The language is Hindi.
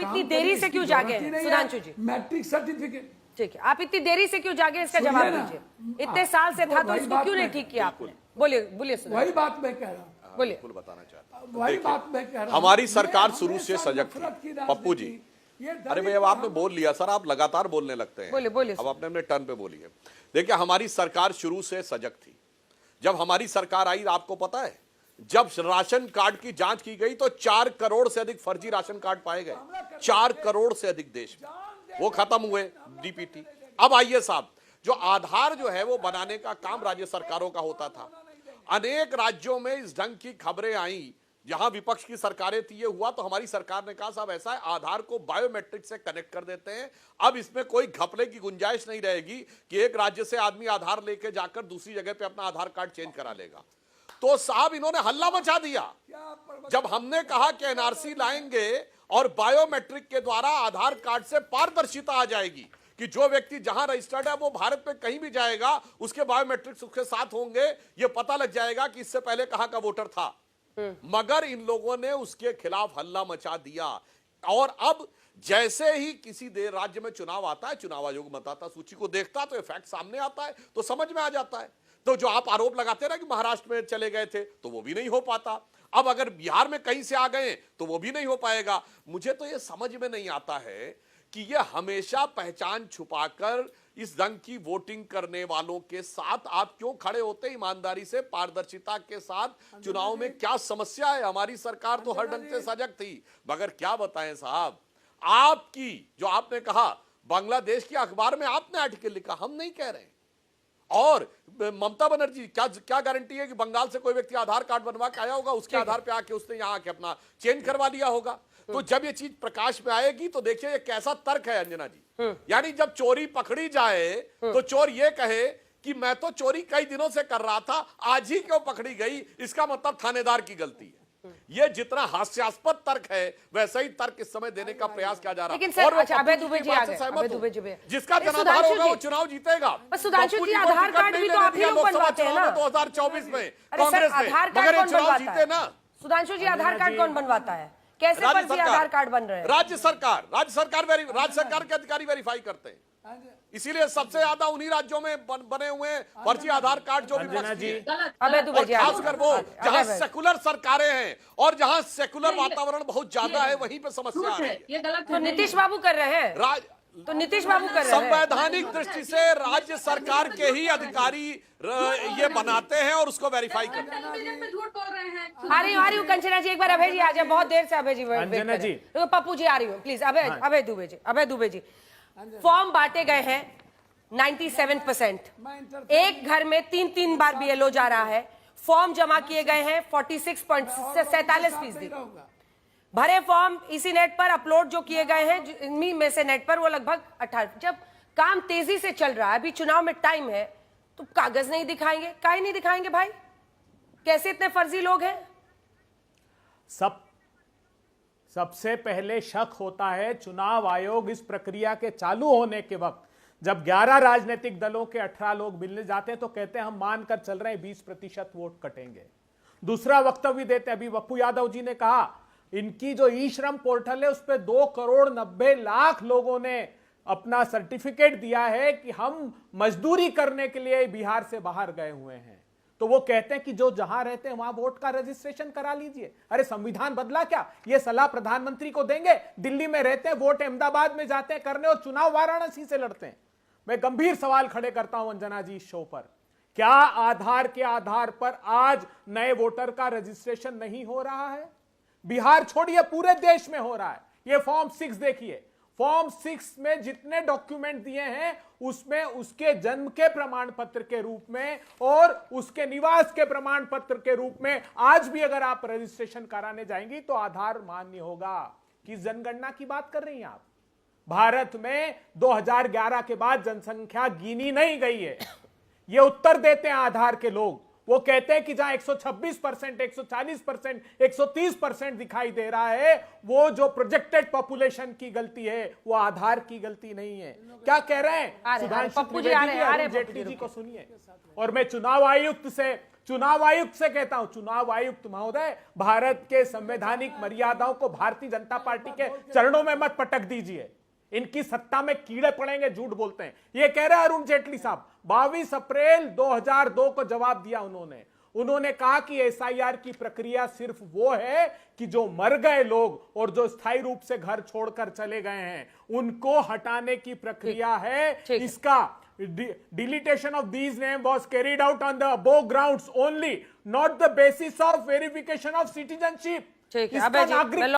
इतनी देरी से क्यों जागे हैं सुधांशु जी? मैट्रिक सर्टिफिकेट, ठीक है, आप इतनी देरी से क्यों जागे, इसका जवाब दीजिए। इतने साल से था तो इसको क्यों नहीं ठीक किया आपने? बोलिए बोलिए सुधांशु। वही बात मैं कह रहा हूँ, बोलिए। बताना चाहता हूं, वही बात मैं कह रहा हूँ। हमारी सरकार शुरू से सजग थी पप्पू जी। अरे भाई अब आपने बोल लिया सर, आप लगातार बोलने लगते हैं। बोलिए बोलिए। अब आपने अपने टर्न पे बोलिए। देखिए हमारी सरकार शुरू से सजग थी। जब हमारी सरकार आई आपको पता है, जब राशन कार्ड की जांच की गई तो 4 करोड़ से अधिक फर्जी राशन कार्ड पाए गए। 4 करोड़ से अधिक देश में, वो खत्म हुए डीपीटी। अब आइए साहब, जो आधार जो है वो बनाने का काम राज्य सरकारों का होता था। अनेक राज्यों में इस ढंग की खबरें आई, जहां विपक्ष की सरकारें थी। ये हुआ तो हमारी सरकार ने कहा साहब ऐसा है, आधार को बायोमेट्रिक से कनेक्ट कर देते हैं। अब इसमें कोई घपले की गुंजाइश नहीं रहेगी कि एक राज्य से आदमी आधार लेके जाकर दूसरी जगह पे अपना आधार कार्ड चेंज करा लेगा। तो साहब इन्होंने हल्ला मचा दिया जब हमने कहा कि एनआरसी लाएंगे और बायोमेट्रिक के द्वारा आधार कार्ड से पारदर्शिता आ जाएगी कि जो व्यक्ति जहां रजिस्टर्ड है वो भारत में कहीं भी जाएगा, उसके बायोमेट्रिक्स उसके साथ होंगे, ये पता लग जाएगा कि इससे पहले कहां का वोटर था। मगर इन लोगों ने उसके खिलाफ हल्ला मचा दिया। और अब जैसे ही किसी राज्य में चुनाव आता है, चुनाव आयोग मतदाता सूची को देखता तो ये फैक्ट सामने आता है, तो समझ में आ जाता है। तो जो आप आरोप लगाते ना कि महाराष्ट्र में चले गए थे, तो वो भी नहीं हो पाता। अब अगर बिहार में कहीं से आ गए तो वो भी नहीं हो पाएगा। मुझे तो ये समझ में नहीं आता है कि ये हमेशा पहचान छुपाकर इस ढंग की वोटिंग करने वालों के साथ आप क्यों खड़े होते? ईमानदारी से, पारदर्शिता के साथ चुनाव में क्या समस्या है? हमारी सरकार तो हर ढंग से सजग थी, मगर क्या बताएं साहब, आपकी जो आपने कहा बांग्लादेश के अखबार में आपने आर्टिकल लिखा, हम नहीं कह रहे। और ममता बनर्जी, क्या गारंटी है कि बंगाल से कोई व्यक्ति आधार कार्ड बनवा के आया होगा, उसके आधार पे आके उसने यहां आके अपना चेंज करवा लिया होगा? तो जब ये चीज प्रकाश में आएगी तो देखिए ये कैसा तर्क है अंजना जी। यानी जब चोरी पकड़ी जाए तो चोर ये कहे कि मैं तो चोरी कई दिनों से कर रहा था, आज ही क्यों पकड़ी गई, इसका मतलब थानेदार की गलती है। ये जितना हास्यास्पद तर्क है वैसा ही तर्क इस समय देने का प्रयास किया जा रहा है। लेकिन सर, अच्छा अभय दुबे जी आ गए, अभय दुबे जी जिसका जनाधार होगा वो चुनाव जीतेगा। पर सुधांशु जी आधार कार्ड भी तो आप ही लोग बनवाते हैं ना 2024 में अरे कांग्रेस सर, ने, आधार मगर कार्ड ये कौन चुनाव बनवाता जीते है? ना। सुधांशु जी आधार कार्ड कौन बनवाता है? कैसे फर्जी आधार कार्ड बन रहे हैं? राज्य सरकार के अधिकारी वेरीफाई करते हैं। इसीलिए सबसे ज्यादा उन्हीं राज्यों में बने हुए फर्जी आधार कार्ड जो भी खासकर वो जहां सेकुलर सरकारें हैं और जहां सेकुलर वातावरण बहुत ज्यादा है, वहीं पे समस्या आ रही है। तो नीतीश बाबू कर रहे हैं, तो नीतीश बाबू कर रहे हैं। संवैधानिक दृष्टि से राज्य सरकार के ही अधिकारी ये बनाते हैं और उसको वेरीफाई करते हैं। आ रही हूँ कंचना जी, एक बार अभय जी आ जाए, बहुत देर से अभय जी वेट कर रहे हैं। पप्पू जी आ रही हूँ प्लीज। अभय दुबे जी फॉर्म बांटे गए हैं 97%। एक घर में 3 बार बीएलओ जा रहा है। फॉर्म जमा किए गए हैं 46.47%। भरे फॉर्म इसी नेट पर अपलोड जो किए गए हैं, इन्हीं में से नेट पर वो लगभग 18। जब काम तेजी से चल रहा है, अभी चुनाव में टाइम है, तो कागज नहीं दिखाएंगे? काहे नहीं दिखाएंगे भाई? कैसे इतने फर्जी लोग हैं? सबसे पहले शक होता है चुनाव आयोग इस प्रक्रिया के चालू होने के वक्त, जब 11 राजनीतिक दलों के 18 लोग मिलने जाते हैं तो कहते हैं हम मानकर चल रहे हैं 20% वोट कटेंगे। दूसरा वक्तव्य देते हैं, अभी पप्पू यादव जी ने कहा इनकी जो ई श्रम पोर्टल है उस पर 2,90,00,000 लोगों ने अपना सर्टिफिकेट दिया है कि हम मजदूरी करने के लिए बिहार से बाहर गए हुए हैं। तो वो कहते हैं कि जो जहां रहते हैं वहां वोट का रजिस्ट्रेशन करा लीजिए। अरे संविधान बदला क्या? ये सलाह प्रधानमंत्री को देंगे? दिल्ली में रहते हैं, वोट अहमदाबाद में जाते हैं करने और चुनाव वाराणसी से लड़ते हैं। मैं गंभीर सवाल खड़े करता हूं अंजना जी इस शो पर, क्या आधार के आधार पर आज नए वोटर का रजिस्ट्रेशन नहीं हो रहा है? बिहार छोड़िए, पूरे देश में हो रहा है। ये फॉर्म 6 देखिए, फॉर्म 6 में जितने डॉक्यूमेंट दिए हैं उसमें उसके जन्म के प्रमाण पत्र के रूप में और उसके निवास के प्रमाण पत्र के रूप में आज भी अगर आप रजिस्ट्रेशन कराने जाएंगी तो आधार मान्य होगा। किस जनगणना की बात कर रही हैं आप? भारत में 2011 के बाद जनसंख्या गिनी नहीं गई है। ये उत्तर देते हैं आधार के लोग। वो कहते हैं कि जहां 126%, 140%, 130% दिखाई दे रहा है, वो जो प्रोजेक्टेड पॉपुलेशन की गलती है, वो आधार की गलती नहीं है। क्या कह रहे हैं सुधांशु पप्पू जी त्रिवेदी आ रहे अरुण जेटली जी को सुनिए। और मैं चुनाव आयुक्त से कहता हूं, चुनाव आयुक्त महोदय, भारत के संवैधानिक मर्यादाओं को भारतीय जनता पार्टी के चरणों में मत पटक दीजिए। इनकी सत्ता में कीड़े पड़ेंगे, झूठ बोलते हैं। ये कह रहे हैं अरुण जेटली साहब, 22 अप्रैल 2002 को जवाब दिया उन्होंने कहा कि एसआईआर की प्रक्रिया सिर्फ वो है कि जो मर गए लोग और जो स्थायी रूप से घर छोड़कर चले गए हैं, उनको हटाने की प्रक्रिया है। इसका deletion of these names was carried out on the above grounds only, not the basis of verification of citizenship। ठीक है, इसका नागरिक